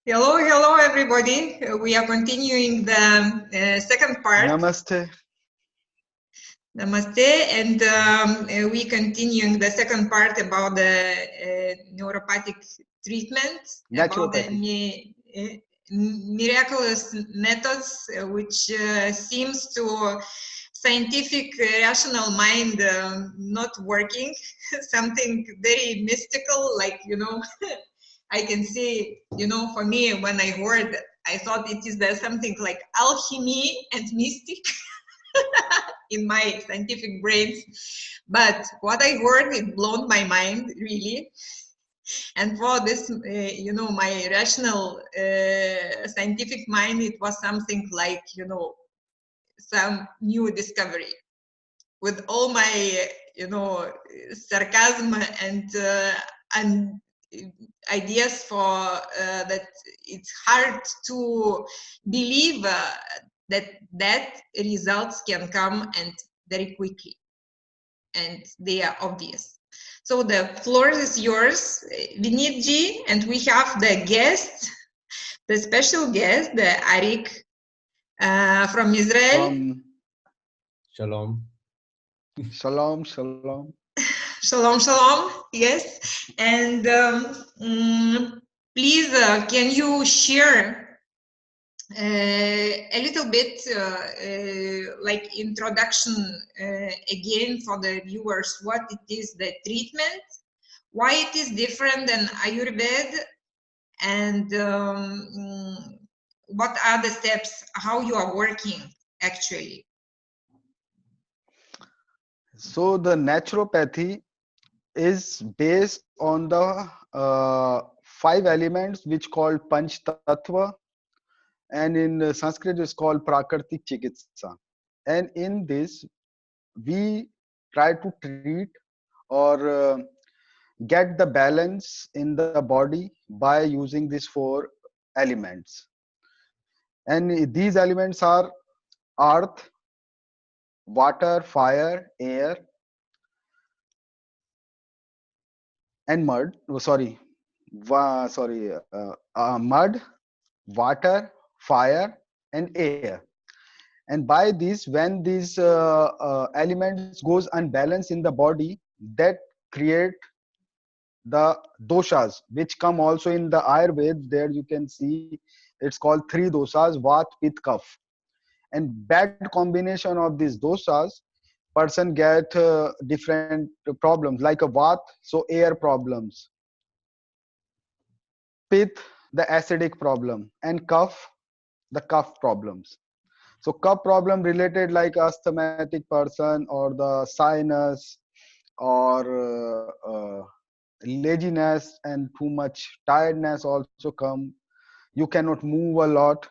Hello, hello, everybody. We are continuing the second part. Namaste. Namaste, and we continuing the second part about the neuropathic treatment, about the Naturopathy. miraculous methods, which seems to scientific rational mind not working. Something very mystical, like I can say, for me, when I heard, I thought it is something like alchemy and mystic in my scientific brains. But what I heard, it blown my mind, really. And for this, my rational scientific mind, it was something like, some new discovery. With all my, sarcasm and ideas for that it's hard to believe that results can come and very quickly, and they are obvious. So the floor is yours, Vinitji, and we have the guest, the special guest, the Arik from Israel. Shalom. Shalom, shalom. Shalom, shalom. Yes. And please, can you share a little bit like introduction again for the viewers, what it is, the treatment, why it is different than Ayurveda, and what are the steps, how you are working actually? So the naturopathy is based on the 5 elements which called Panch Tattva, and in Sanskrit is called Prakartik Chikitsa. And in this, we try to treat or get the balance in the body by using these 4 elements. And these elements are earth, water, fire, air, and mud. Oh, sorry, mud, water, fire, and air. And by this, when these elements goes unbalanced in the body, that create the doshas, which come also in the Ayurveda. There you can see it's called 3 doshas: Vat, Pitta, Kapha. And bad combination of these doshas, person get different problems, like a Vat, so air problems; Pitta, the acidic problem; and Kapha, the cough problems. So cough problem related like asthmatic person, or the sinus, or laziness and too much tiredness also come. You cannot move a lot,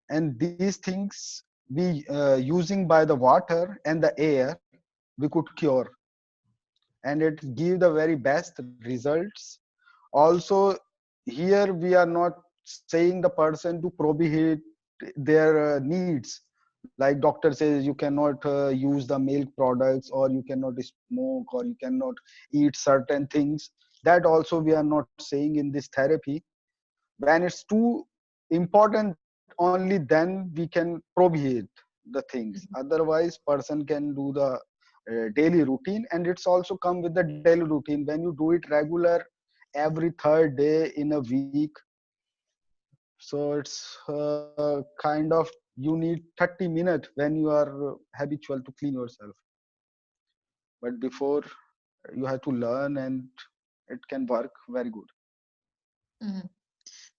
and these things we using by the water and the air, we could cure, and it give the very best results. Also, here we are not saying the person to prohibit their needs, like doctor says you cannot use the milk products, or you cannot smoke, or you cannot eat certain things. That also we are not saying in this therapy. When it's too important, only then we can prohibit the things. Otherwise person can do the daily routine, and it's also come with the daily routine. When you do it regular, every third day in a week, so it's kind of, you need 30 minutes when you are habitual to clean yourself. But before, you have to learn, and it can work very good. Mhm.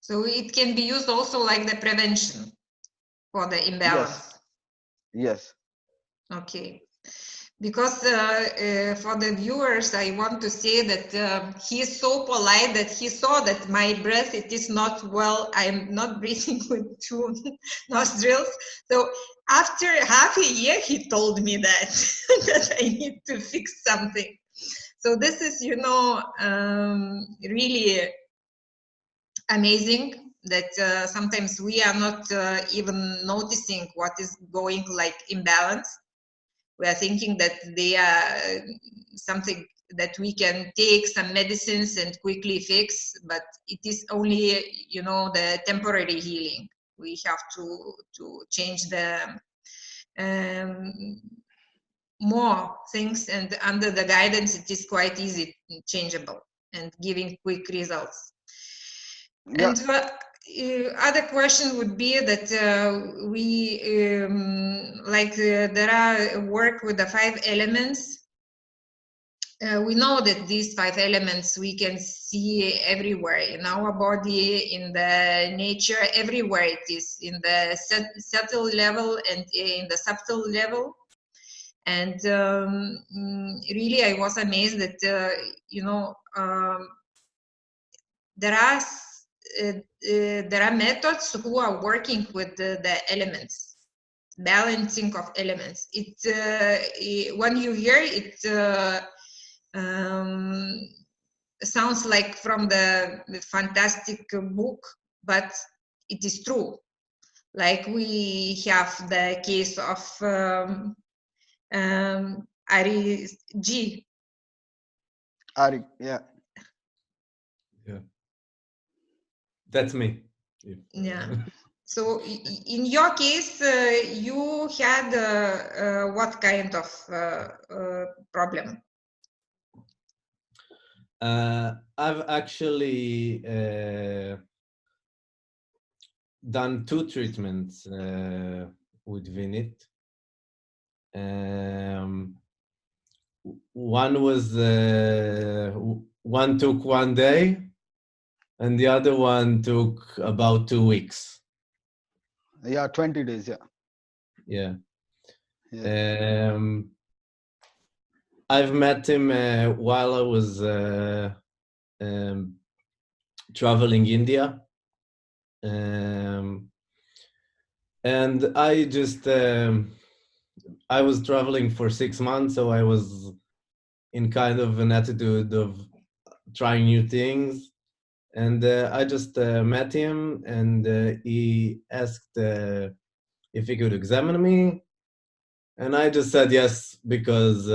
So it can be used also like the prevention for the imbalance. Yes. Okay. Because for the viewers, I want to say that he is so polite that he saw that my breath, it is not well. I'm not breathing with 2 nostrils. So after half a year, he told me that, that I need to fix something. So this is, really amazing that sometimes we are not even noticing what is going like imbalance. We are thinking that they are something that we can take some medicines and quickly fix, but it is only, you know, the temporary healing. We have to change the more things, and under the guidance it is quite easy changeable and giving quick results. Yeah. And other question would be that we there are work with the 5 elements. We know that these 5 elements we can see everywhere in our body, in the nature, everywhere it is, in the subtle level and in the subtle level. And really, I was amazed that, you know, there are methods who are working with the elements, balancing of elements. When you hear it, sounds like from the fantastic book, but it is true. Like we have the case of Ari G. Ari, yeah. Yeah. That's me. Yeah. So in your case, you had what kind of problem? I've actually done 2 treatments with Vinit. One took 1 day, and the other one took about 2 weeks. Yeah, 20 days, yeah. Yeah. Yeah. I've met him while I was traveling India. And I just, I was traveling for 6 months, so I was in kind of an attitude of trying new things. And I just met him, and he asked if he could examine me. And I just said yes, because,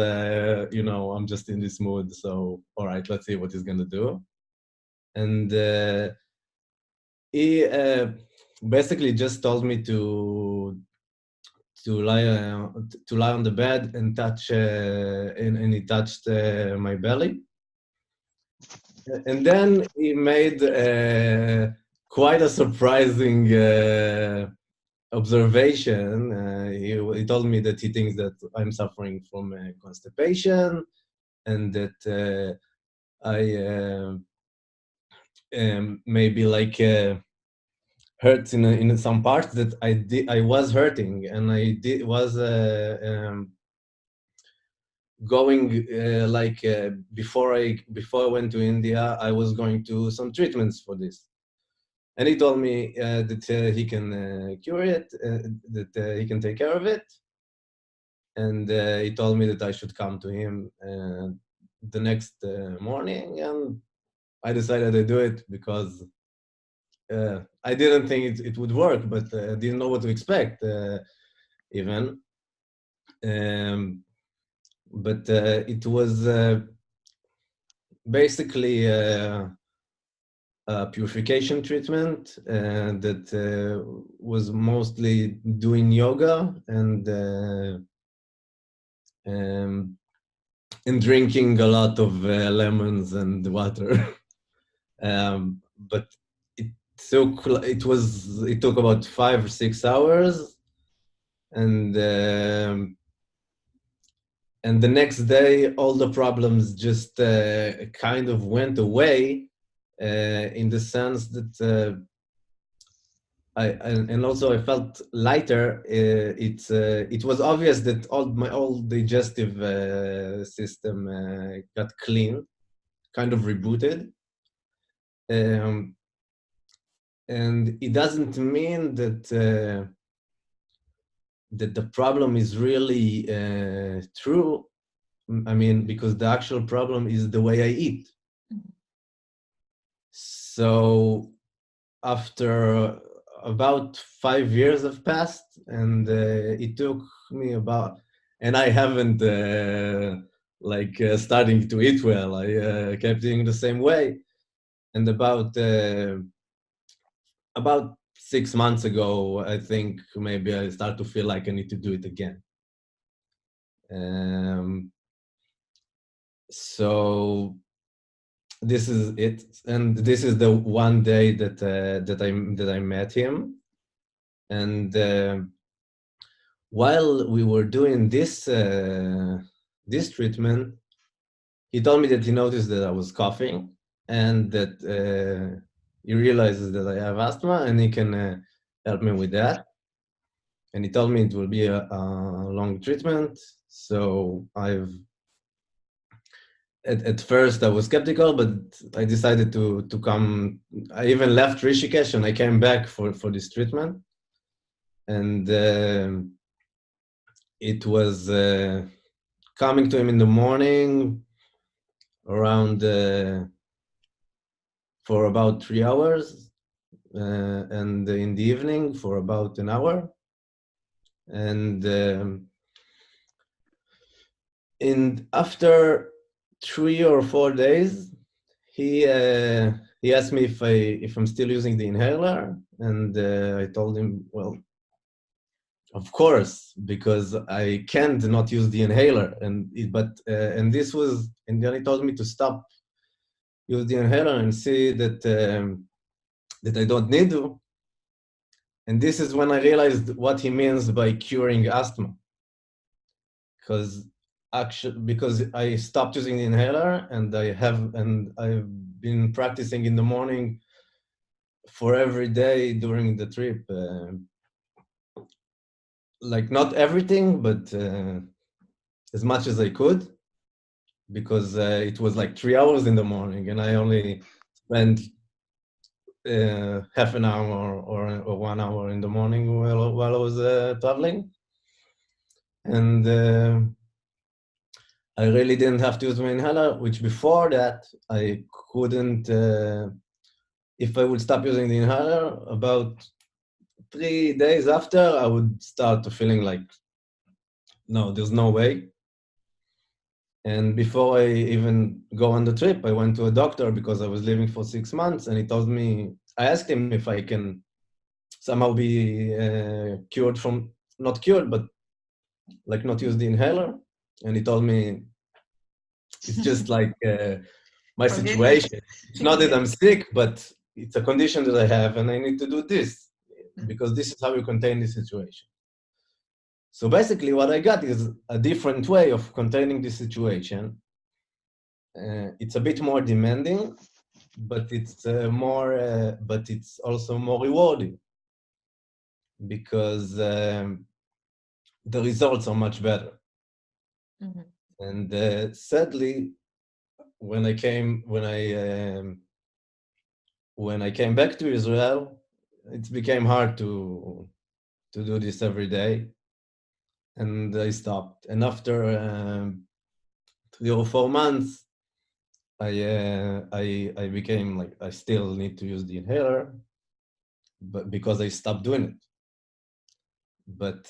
you know, I'm just in this mood. So, all right, let's see what he's going to do. And he basically just told me to lie on the bed and touch, and he touched my belly. And then he made quite a surprising observation. He told me that he thinks that I'm suffering from constipation, and that I maybe like hurts in some parts that I was hurting, and I was going before I went to India, I was going to some treatments for this. And he told me that he can cure it, that he can take care of it. And he told me that I should come to him the next morning. And I decided to do it because I didn't think it would work, but I didn't know what to expect even. But it was basically a purification treatment that was mostly doing yoga and drinking a lot of lemons and water. But it took about 5 or 6 hours, and the next day all the problems just kind of went away, in the sense that and also I felt lighter. It was obvious that all digestive system got clean, kind of rebooted. And it doesn't mean that that the problem is really true. I mean, because the actual problem is the way I eat. So after about 5 years have passed, and it took me about, and I haven't like starting to eat well. I kept eating the same way, and about 6 months ago, I think maybe I start to feel like I need to do it again. So this is it, and this is the one day that I met him, and while we were doing this treatment, he told me that he noticed that I was coughing, and that he realizes that I have asthma, and he can help me with that. And he told me it will be a long treatment. So at first I was skeptical, but I decided to come. I even left Rishikesh and I came back for this treatment. And it was coming to him in the morning around for about 3 hours, and in the evening for about an hour. And after 3 or 4 days, he asked me if I'm still using the inhaler, and I told him, well, of course, because I can't not use the inhaler. And this was, and then he told me to stop use the inhaler and see that that I don't need to. And this is when I realized what he means by curing asthma. Because I stopped using the inhaler, and I've been practicing in the morning for every day during the trip. Like not everything, but as much as I could, because it was like 3 hours in the morning, and I only spent half an hour or 1 hour in the morning while I was traveling. And I really didn't have to use my inhaler, which before that I couldn't. If I would stop using the inhaler, about 3 days after, I would start to feeling like, no, there's no way. And before I even go on the trip, I went to a doctor because I was living for 6 months, and he told me, I asked him if I can somehow be cured from, not cured, but like not use the inhaler. And he told me, it's just like my Forget it. situation. It's not that I'm sick, but it's a condition that I have, and I need to do this because this is how you contain the situation. So basically what I got is a different way of containing the situation. It's a bit more demanding, but it's but it's also more rewarding because the results are much better. Mhm. And sadly, when I came back to Israel, it became hard to do this every day, and I stopped. And after 3 or 4 months, I became like, I still need to use the inhaler, but because I stopped doing it. But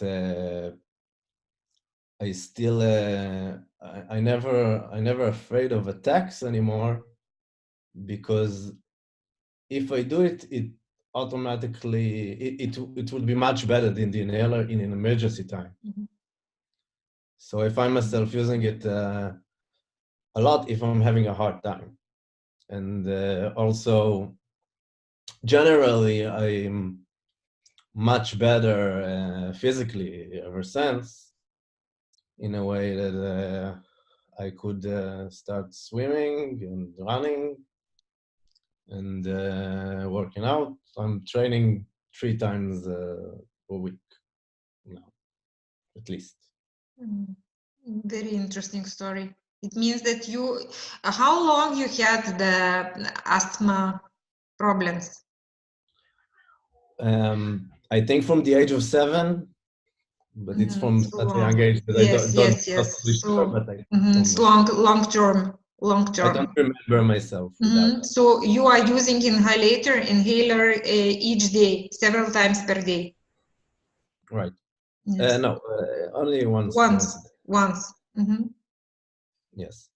I still I never afraid of attacks anymore, because if I do it, it automatically it will be much better than the inhaler in an emergency time. Mm-hmm. So I find myself using it a lot if I'm having a hard time. And also, generally, I'm much better physically ever since, in a way that I could start swimming and running and working out. I'm training 3 times a week now, at least. Mm. Very interesting story. It means that how long you had the asthma problems? I think from the age of 7, but it's from So such a long. young age that Yes, don't yes, not yes. really sure, So but I it's don't know. long term. I don't remember myself without that. So you are using inhaler each day, several times per day. Right. Yes. No, only once a day. Once. Mm-hmm. Yes.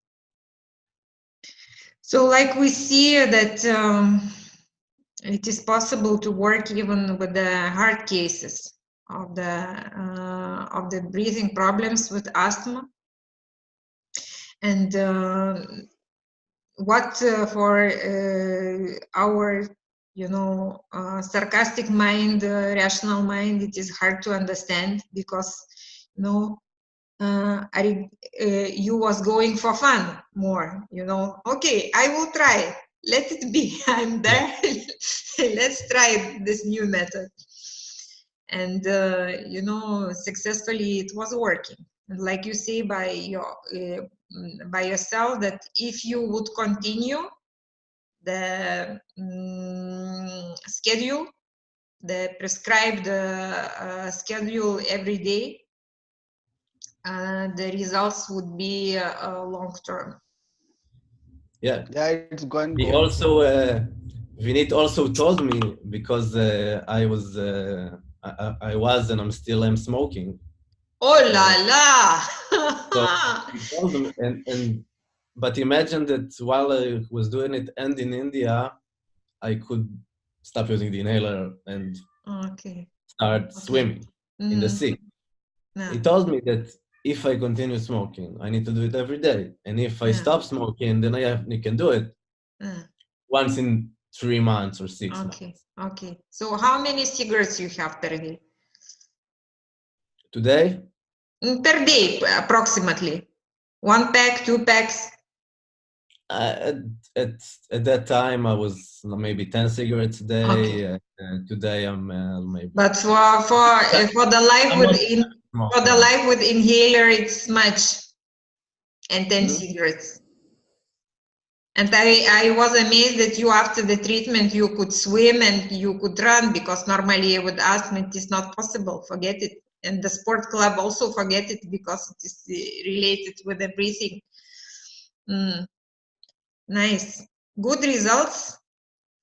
So like we see that it is possible to work even with the hard cases of the breathing problems with asthma. And what for our sarcastic mind, rational mind, it is hard to understand, because you know you was going for fun more, okay, I will try, let it be. I'm there. Let's try this new method. And successfully it was working. And like you say by yourself, that if you would continue the schedule, the prescribed schedule every day, the results would be long term. Yeah. Yeah, it's going He good. also, Vinit also told me, because I was and I'm still am smoking. Oh la Uh, so la! he told me, but imagine that while I was doing it and in India, I could stop using the inhaler and Okay. start Okay. swimming in the sea. He Yeah. told me that if I continue smoking, I need to do it every day. And if I Yeah. stop smoking, then I can do it Yeah. once in 3 months or 6 Okay. months. Okay. So how many cigarettes you have per day? Today, Per day, approximately. 1 pack, 2 packs. at, at, at that time, I was maybe 10 cigarettes a Okay. day. Today, I'm maybe. But for the life I'm with not for the smoking. life with inhaler, it's much, and 10 Hmm? cigarettes. And I was amazed that you, after the treatment, you could swim and you could run, because normally with asthma it is not possible. Forget it. And the sport club also forget it, because it is related with the breathing. Nice. Good results.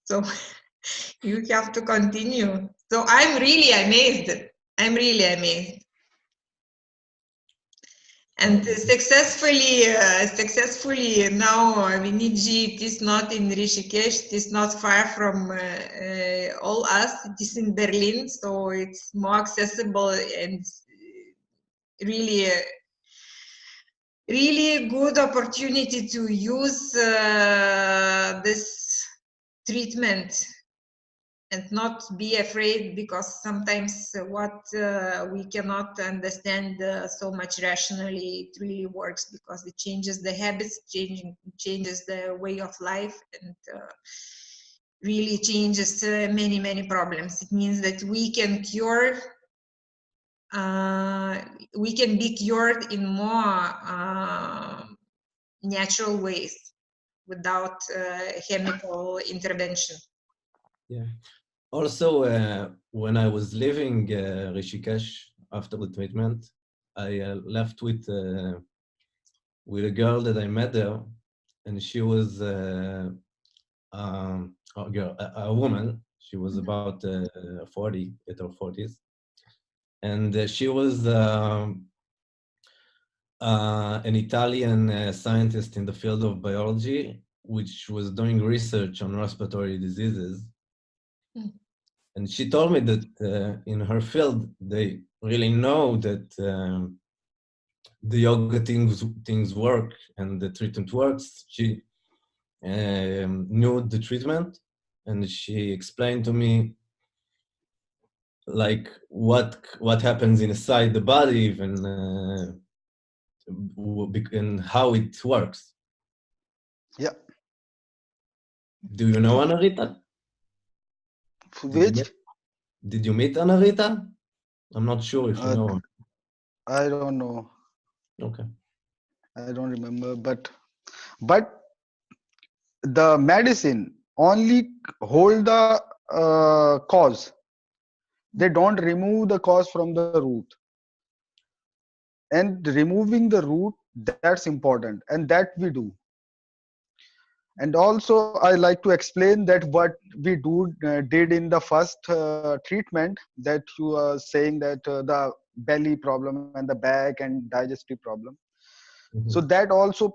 So you have to continue. So I'm really amazed. I'm really amazed. And successfully now, Viniji, it is not in Rishikesh, it is not far from all us, it is in Berlin, so it's more accessible, and really, really good opportunity to use this treatment and not be afraid, because sometimes what we cannot understand so much rationally, it really works, because it changes the habits, changes the way of life, and really changes many problems. It means that we can cure, we can be cured in more natural ways, without chemical intervention. Yeah. Also, when I was leaving Rishikesh after the treatment, I left with a girl that I met there, and she was a woman. She was about 40, at her 40s, and she was an Italian scientist in the field of biology, which was doing research on respiratory diseases. Mm. And she told me that in her field, they really know that the yoga things work and the treatment works. She knew the treatment, and she explained to me like what happens inside the body, even and how it works. Yeah. Do you know Anarita? Did you Which? meet, did you meet Anarita? I'm not sure if you Uh, know her. I don't know. Okay. I don't remember. But the medicine only hold the cause. They don't remove the cause from the root. And removing the root, that's important, and that we do. And also I like to explain that what we did in the first treatment, that you are saying that the belly problem and the back and digestive problem. So that also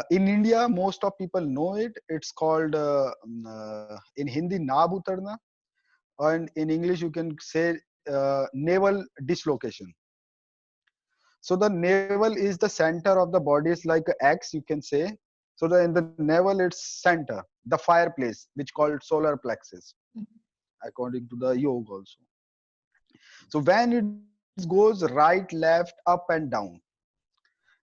in India, most of people know it. It's called in Hindi nab utarna, and in English you can say navel dislocation. So the navel is the center of the body. It's like an X, you can say. So in the navel, it's center, the fireplace, which called solar plexus, according to the yoga also. So when it goes right, left, up and down,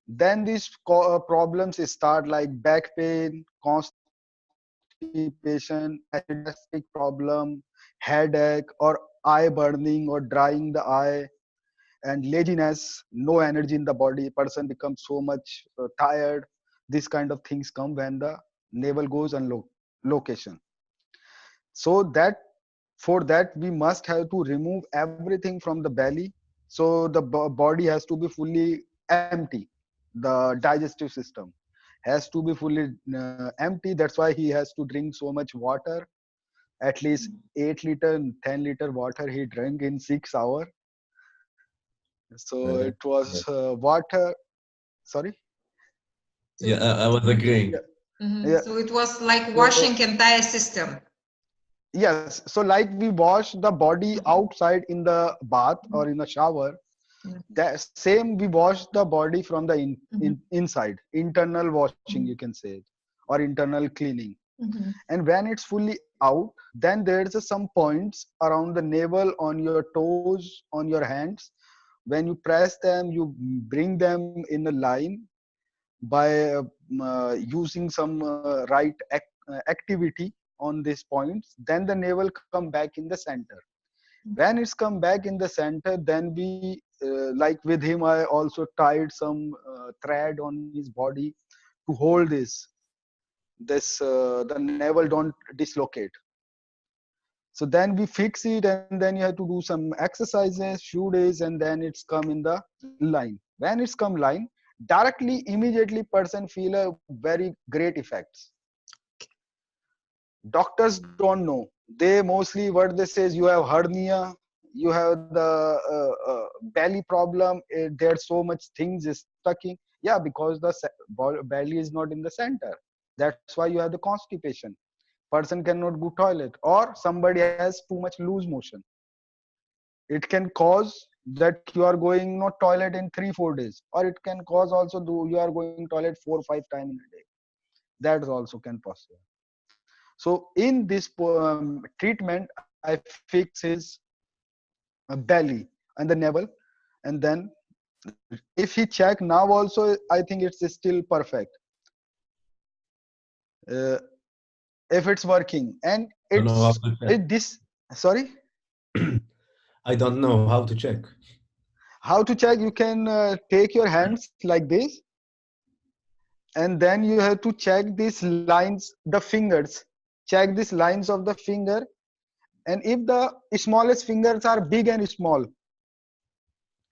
then these problems start like back pain, constipation, acid gastric problem, headache, or eye burning or drying the eye, and laziness, no energy in the body. Person becomes so much tired. These kind of things come when the navel goes on location. So that for that we must have to remove everything from the belly. So the body has to be fully empty. The digestive system has to be fully empty. That's why he has to drink so much water, at least 8 liter 10-liter water he drank in 6 hours. So it was Yes. water. Sorry. Yeah, So, I was agreeing. Yeah. mhm. Yeah. So it was like So washing entire system. yes. So like we wash the body Mhm. outside in the bath or in the shower. Mhm. That same we wash the body from the Mhm. inside. Internal washing you Mhm. can say it, or internal cleaning. Mhm. And when it's fully out, then there's some points around the navel, on your toes, on your hands. When you press them, you bring them in a line by using some activity on these points. Then the navel come back in the center. When it's come back in the center, then we like with him I also tied some thread on his body to hold this the navel don't dislocate. So then we fix it, and then you have to do some exercises few days, and then it's come in the line. When it's come line, directly immediately person feel a very great effects. Doctors don't know. They mostly what they say is you have hernia, you have the belly problem, there's so much things is stuck in. Yeah, because the belly is not in the center. That's why you have the constipation. Person cannot go toilet, or somebody has too much loose motion. It can cause that you are going not toilet in 3-4 days, or it can cause also do you are going toilet 4-5 times in a day. That is also can possible. So in this treatment, I fix his belly and the navel, and then if he check now also, I think it's still perfect. Uh, if it's working, and Don't know how it's to check. it this sorry. I don't know how to check. How to check? You can take your hands like this, and then you have to check these lines, the fingers. Check these lines of the finger, and if the smallest fingers are big and small,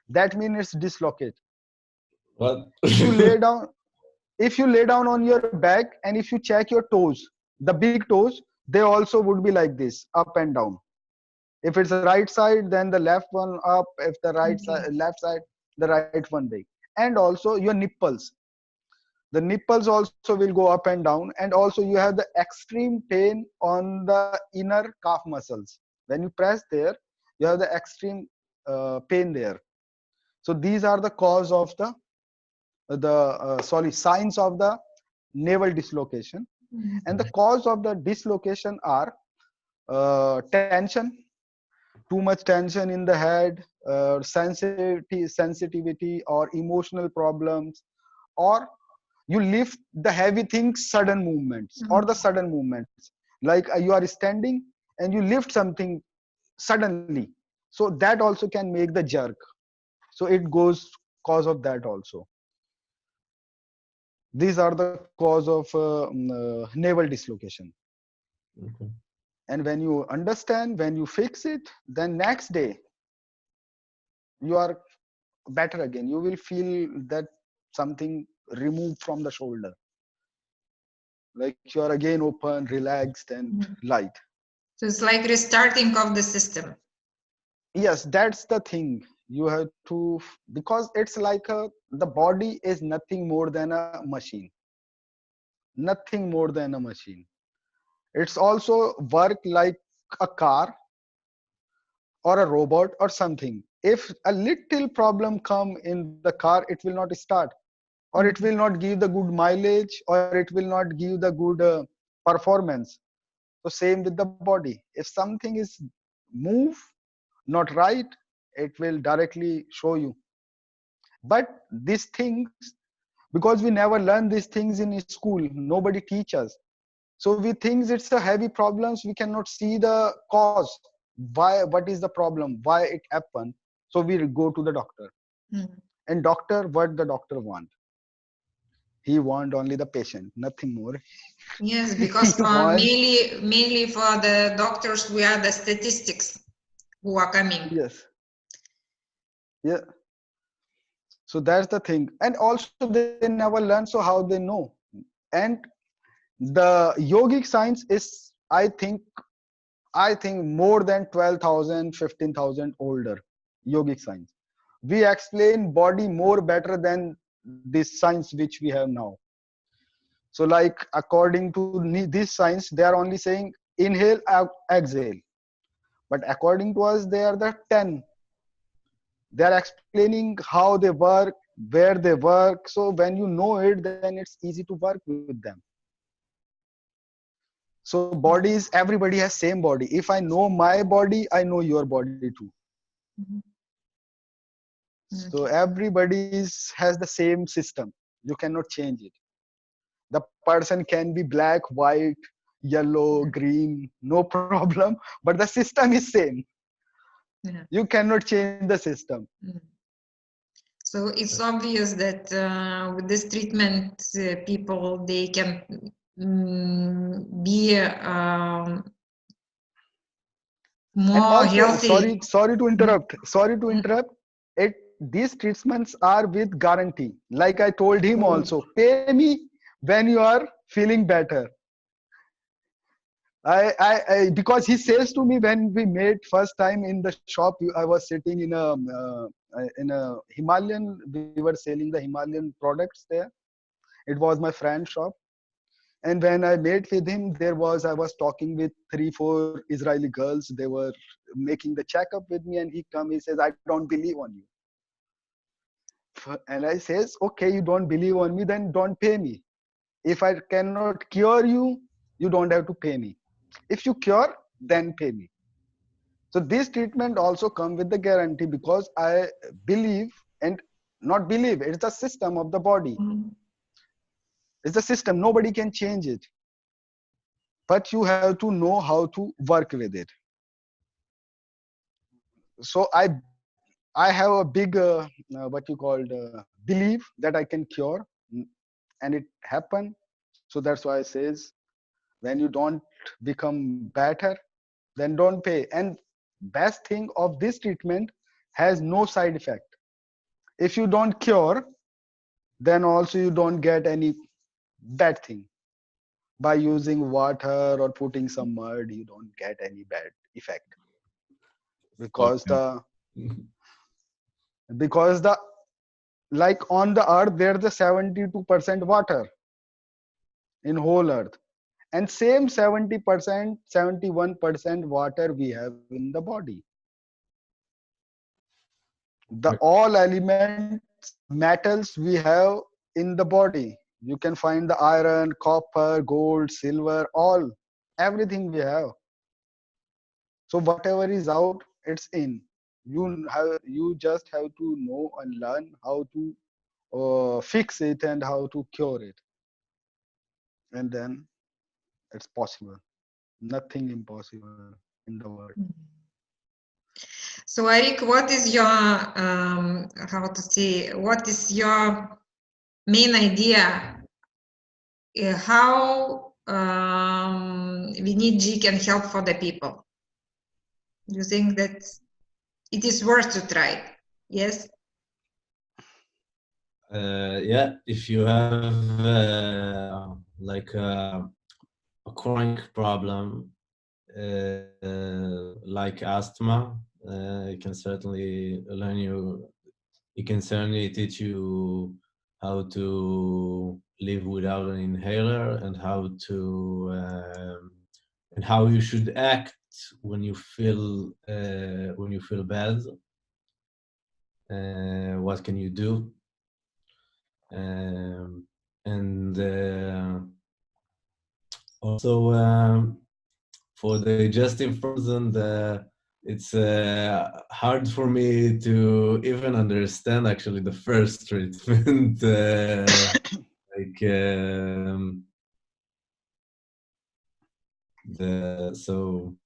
that means it's dislocate. What? If you lay down, if you lay down on your back, and if you check your toes, the big toes, they also would be like this, up and down. If it's the right side, then the left one up. If the right Okay. side, left side, the right one big. And also your nipples. The nipples also will go up and down. And also you have the extreme pain on the inner calf muscles. When you press there, you have the extreme pain there. So these are the cause of the sorry, signs of the navel dislocation. Mhm. And the cause of the dislocation are tension, too much tension in the head, sensitivity or emotional problems, or you lift the heavy things, sudden movements, or the Mhm. sudden movements, like you are standing and you lift something suddenly. So that also can make the jerk. So it goes cause of that also. These are the cause of navel dislocation. Okay. And when you understand, when you fix it, then next day you are better again. You will feel that something removed from the shoulder, like you are again open, relaxed, and Mhm. light. So it's like restarting of the system. Yes, that's the thing. You have to, because it's like the body is nothing more than a machine. Nothing more than a machine. It's also work like a car or a robot or something. If a little problem come in the car, it will not start, or it will not give the good mileage, or it will not give the good performance. So same with the body. If something is move not right, it will directly show you. But these things, because we never learn these things in school, nobody teach us. So we think it's a heavy problems. We cannot see the cause. Why? What is the problem? Why it happened? So we go to the doctor. Mhm. And doctor, what the doctor want? He want only the patient, nothing more. Yes, He because want, mainly for the doctors, we are the statistics who are coming. yes, yeah. So that's the thing. And also they never learn. So how they know? And the yogic science is, I think more than 12,000, 15,000 older. Yogic science. We explain body more better than this science which we have now. So like according to this science, they are only saying inhale, exhale. But according to us, they are the 10. They are explaining how they work, where they work. So when you know it, then it's easy to work with them. So bodies, everybody has same body. If I know my body, I know your body too. Mhm. So Okay. everybody has the same system. You cannot change it. The person can be black, white, yellow, green, no problem. But the system is same. Yeah. You cannot change the system. Mhm. So it's obvious that with this treatment, people they can be And more also, healthy. sorry to Mhm. interrupt. Sorry to interrupt. It these treatments are with guarantee. Like I told him Oh. also, pay me when you are feeling better. Because he says to me when we met first time in the shop, I was sitting in a Himalayan. We were selling the Himalayan products there. It was my friend's shop, and when I met with him, I was talking with 3, 4 Israeli girls. They were making the checkup with me, and he come. He says, "I don't believe on you." And I says, "Okay, you don't believe on me, then don't pay me. If I cannot cure you, you don't have to pay me. If you cure, then pay me." So this treatment also come with the guarantee because I believe and not believe. It's the system of the body. Mhm. It's the system. Nobody can change it. But you have to know how to work with it. So I have a big what you called belief that I can cure, and it happened. So that's why I says when you don't become better, then don't pay. And best thing of this treatment has no side effect. If you don't cure, then also you don't get any bad thing. By using water or putting some mud, you don't get any bad effect because Okay. the like on the earth there's the 72% water in whole earth, and same 70%, 71% water we have in the body. The all elements metals we have in the body. You can find the iron, copper, gold, silver, all everything we have. So whatever is out, it's in. You just have to know and learn how to fix it and how to cure it, and then it's possible. Nothing impossible in the world. So Eric, what is your how to say? What is your main idea? How Viniji can help for the people? You think that it is worth to try? Yes. Yeah, if you have like a chronic problem like asthma, It can certainly learn you. It can certainly teach you how to live without an inhaler and how you should act when you feel bad. What can you do? And also for the digestive person, it's hard for me to even understand actually the first treatment. Like the so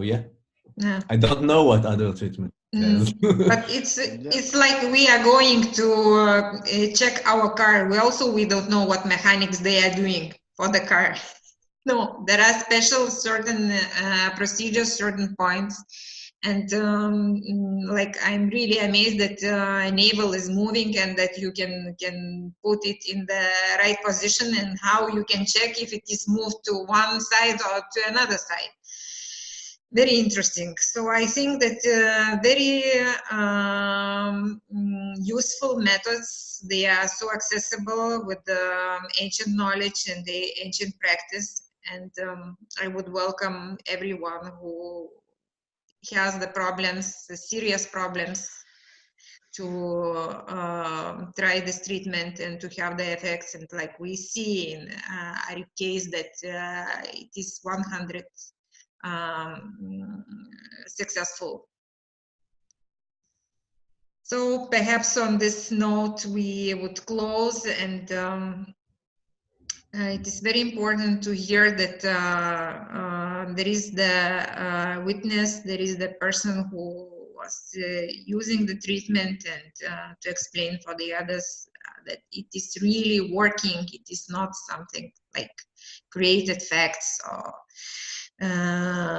yeah, Yeah. I don't know what other treatment has. But it's like we are going to check our car. We don't know what mechanics they are doing for the car. No, there are special certain procedures, certain points, and like I'm really amazed that navel is moving and that you can put it in the right position, and how you can check if it is moved to one side or to another side. Very interesting. So I think that very useful methods. They are so accessible with the ancient knowledge and the ancient practice. And I would welcome everyone who has the problems, the serious problems, to try this treatment and to have the effects. And like we see in our case that it is 100 successful. So perhaps on this note we would close, and it is very important to hear that there is the witness, there is the person who was using the treatment, and to explain for the others that it is really working. It is not something like created facts or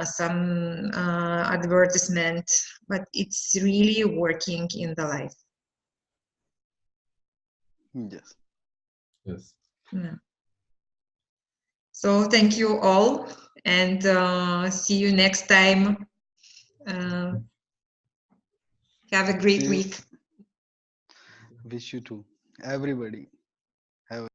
some advertisement, but it's really working in the life. Yes. Yes. Yeah. So thank you all, and see you next time. Have a great See you. week. Wish you too. Everybody. Have